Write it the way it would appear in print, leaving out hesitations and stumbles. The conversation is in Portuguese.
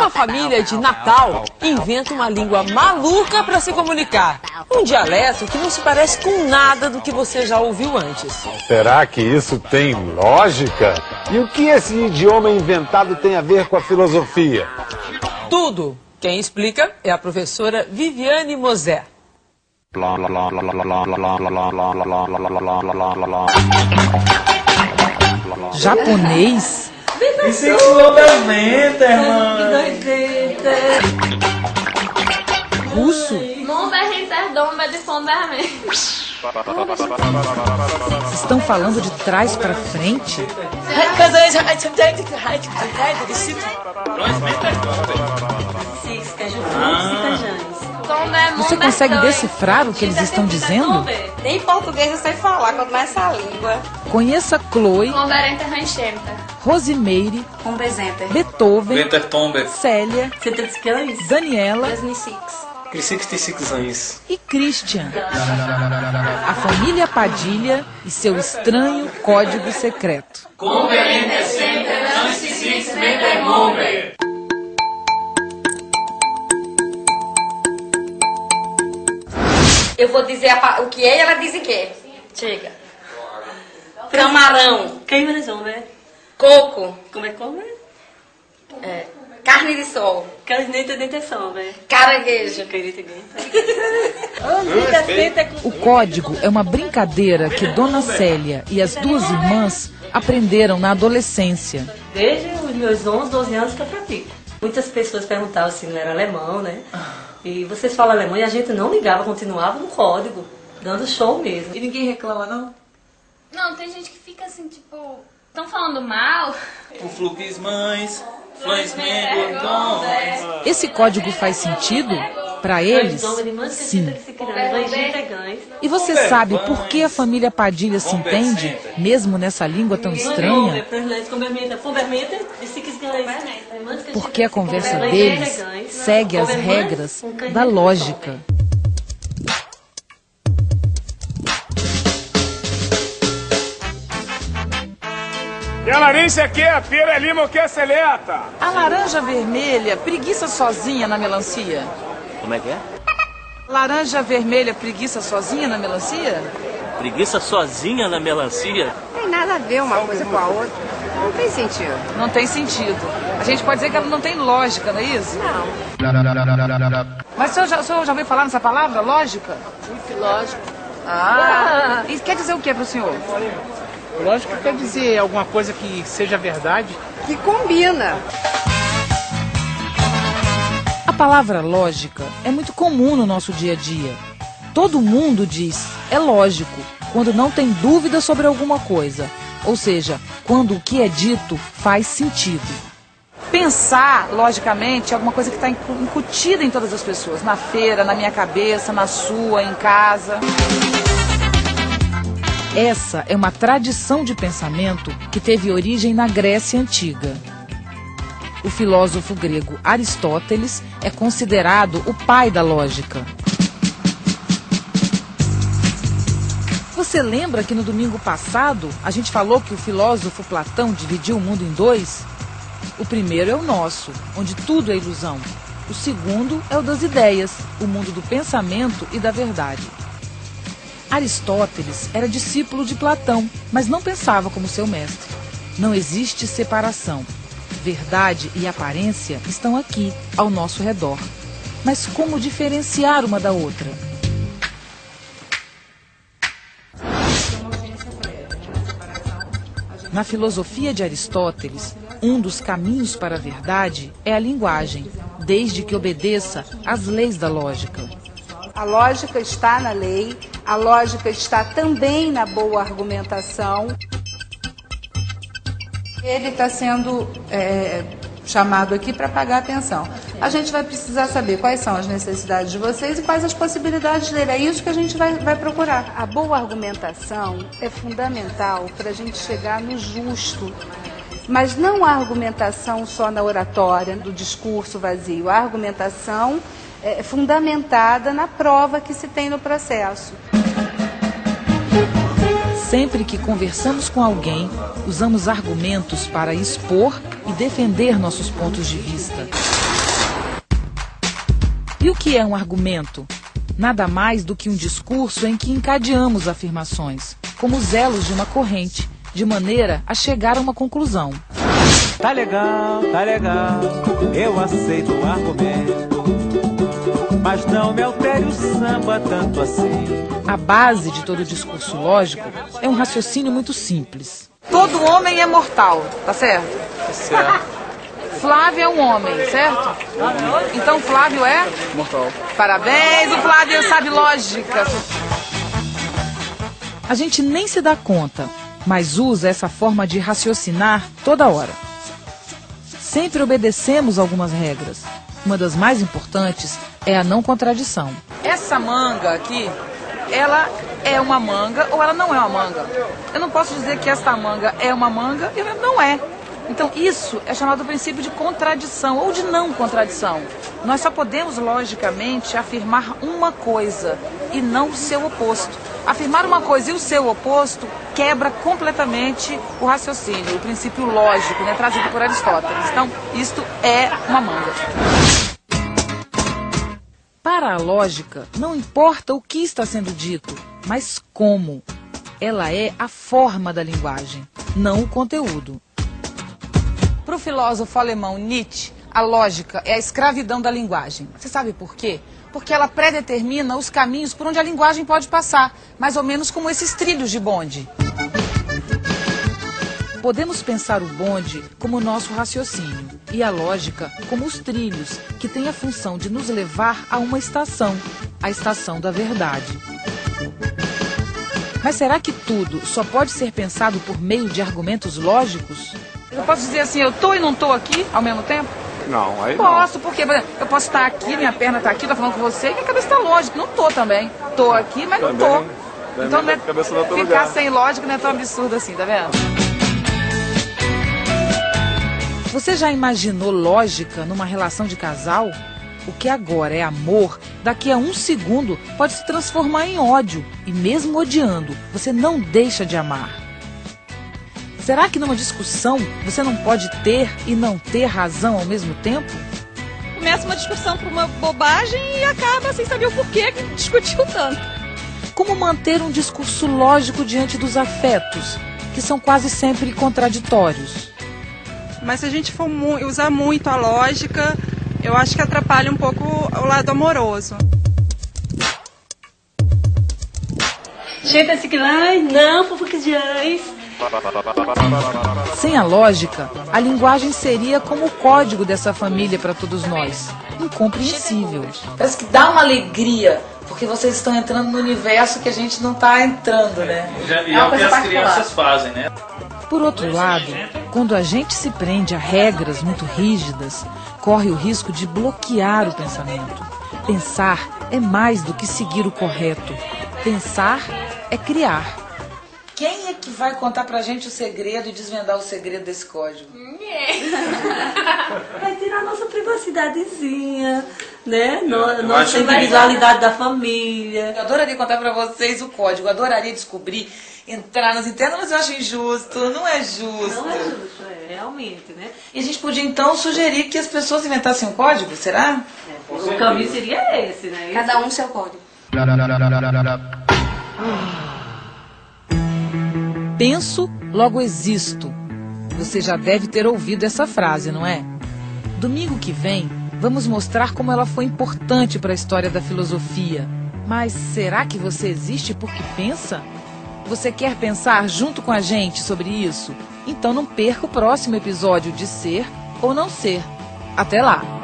Uma família de Natal inventa uma língua maluca para se comunicar. Um dialeto que não se parece com nada do que você já ouviu antes. Será que isso tem lógica? E o que esse idioma inventado tem a ver com a filosofia? Tudo. Quem explica é a professora Viviane Mosé. Japonês? Isso é fundamento, irmão. Russo? Estão falando de trás para frente? Você consegue decifrar o que eles estão dizendo? Nem português eu sei falar, quanto mais essa língua. Conheça Chloe, Rosimeire, Beethoven, Célia, Daniela 66 anos. e Christian. A família Padilha e seu estranho código secreto. Eu vou dizer o que é e ela diz o que é. Chega. Camarão. Coco. Carne de sol. Caranguejo. O código é uma brincadeira que Dona Célia e as duas irmãs aprenderam na adolescência. Desde os meus 11, 12 anos que eu pratico. Muitas pessoas perguntavam se não era alemão, né? E vocês falam alemão e a gente não ligava, continuava no código, dando show mesmo. E ninguém reclama, não? Não, tem gente que fica assim, tipo, estão falando mal. O Flupis Mães, Flães Mengordons. Esse código faz sentido? Para eles, sim. E você sabe por que a família Padilha se entende, mesmo nessa língua tão estranha? Porque a conversa deles segue as regras da lógica. E a laranja que é? Pera, lima ou que é seleta? A laranja vermelha preguiça sozinha na melancia. Como é que é? Laranja vermelha preguiça sozinha na melancia? Preguiça sozinha na melancia? Não tem nada a ver uma coisa com a outra. Não tem sentido. Não tem sentido. A gente pode dizer que ela não tem lógica, não é isso? Não. Mas o senhor já ouviu falar nessa palavra, lógica? Lógico. Ah, e quer dizer o que para o senhor? Lógico que quer dizer alguma coisa que seja verdade. Que combina. A palavra lógica é muito comum no nosso dia a dia. Todo mundo diz, é lógico, quando não tem dúvida sobre alguma coisa. Ou seja, quando o que é dito faz sentido. Pensar, logicamente, é alguma coisa que está incutida em todas as pessoas. Na feira, na minha cabeça, na sua, em casa. Essa é uma tradição de pensamento que teve origem na Grécia Antiga. O filósofo grego Aristóteles é considerado o pai da lógica. Você lembra que no domingo passado a gente falou que o filósofo Platão dividiu o mundo em dois? O primeiro é o nosso, onde tudo é ilusão. O segundo é o das ideias, o mundo do pensamento e da verdade. Aristóteles era discípulo de Platão, mas não pensava como seu mestre. Não existe separação. Verdade e aparência estão aqui, ao nosso redor. Mas como diferenciar uma da outra? Na filosofia de Aristóteles, um dos caminhos para a verdade é a linguagem, desde que obedeça às leis da lógica. A lógica está na lei, a lógica está também na boa argumentação. Ele está sendo chamado aqui para pagar atenção. A gente vai precisar saber quais são as necessidades de vocês e quais as possibilidades dele. É isso que a gente vai procurar. A boa argumentação é fundamental para a gente chegar no justo. Mas não a argumentação só na oratória, do discurso vazio. A argumentação é fundamentada na prova que se tem no processo. Sempre que conversamos com alguém, usamos argumentos para expor e defender nossos pontos de vista. E o que é um argumento? Nada mais do que um discurso em que encadeamos afirmações, como os elos de uma corrente, de maneira a chegar a uma conclusão. Tá legal, eu aceito o argumento, mas não me altere o samba tanto assim. A base de todo discurso lógico é um raciocínio muito simples. Todo homem é mortal, tá certo? Certo. Flávio é um homem, certo? Então Flávio é? Mortal. Parabéns, o Flávio sabe lógica. A gente nem se dá conta, mas usa essa forma de raciocinar toda hora. Sempre obedecemos algumas regras. Uma das mais importantes é a não contradição. Essa manga aqui, ela é uma manga ou ela não é uma manga? Eu não posso dizer que esta manga é uma manga e ela não é. Então isso é chamado princípio de contradição ou de não contradição. Nós só podemos logicamente afirmar uma coisa e não o seu oposto. Afirmar uma coisa e o seu oposto quebra completamente o raciocínio, o princípio lógico, né, trazido por Aristóteles. Então, isto é uma manga. Para a lógica, não importa o que está sendo dito, mas como. Ela é a forma da linguagem, não o conteúdo. Para o filósofo alemão Nietzsche, a lógica é a escravidão da linguagem. Você sabe por quê? Porque ela predetermina os caminhos por onde a linguagem pode passar, mais ou menos como esses trilhos de bonde. Podemos pensar o bonde como nosso raciocínio e a lógica como os trilhos, que têm a função de nos levar a uma estação, a estação da verdade. Mas será que tudo só pode ser pensado por meio de argumentos lógicos? Eu posso dizer assim, eu tô e não tô aqui ao mesmo tempo? Não, aí não. Posso, porque por exemplo, eu posso estar aqui, minha perna está aqui, tô falando com você, e minha cabeça está lógica. Não tô também. Tô aqui, mas não tô. Então não é, ficar sem lógica não é tão absurdo assim, tá vendo? Você já imaginou lógica numa relação de casal? O que agora é amor, daqui a um segundo pode se transformar em ódio. E mesmo odiando, você não deixa de amar. Será que numa discussão você não pode ter e não ter razão ao mesmo tempo? Começa uma discussão por uma bobagem e acaba sem saber o porquê que discutiu tanto. Como manter um discurso lógico diante dos afetos, que são quase sempre contraditórios? Mas se a gente for usar muito a lógica, eu acho que atrapalha um pouco o lado amoroso. Chega esse clãs, não, fofocas. Sem a lógica, a linguagem seria como o código dessa família para todos nós. Incompreensível. Parece que dá uma alegria, porque vocês estão entrando no universo que a gente não está entrando, né? E é o que as crianças fazem, né? Por outro lado, quando a gente se prende a regras muito rígidas, corre o risco de bloquear o pensamento. Pensar é mais do que seguir o correto. Pensar é criar. Quem é que vai contar pra gente o segredo e desvendar o segredo desse código? Vai tirar nossa privacidadezinha, né? Nossa individualidade da família. Eu adoraria contar pra vocês o código, eu adoraria descobrir, entrar nas internas, mas eu acho injusto, não é justo. Não é justo, realmente, né? E a gente podia então sugerir que as pessoas inventassem um código, será? O caminho seria esse, né? Cada um seu código. Penso, logo existo. Você já deve ter ouvido essa frase, não é? Domingo que vem, vamos mostrar como ela foi importante para a história da filosofia. Mas será que você existe porque pensa? Você quer pensar junto com a gente sobre isso? Então não perca o próximo episódio de Ser ou Não Ser. Até lá!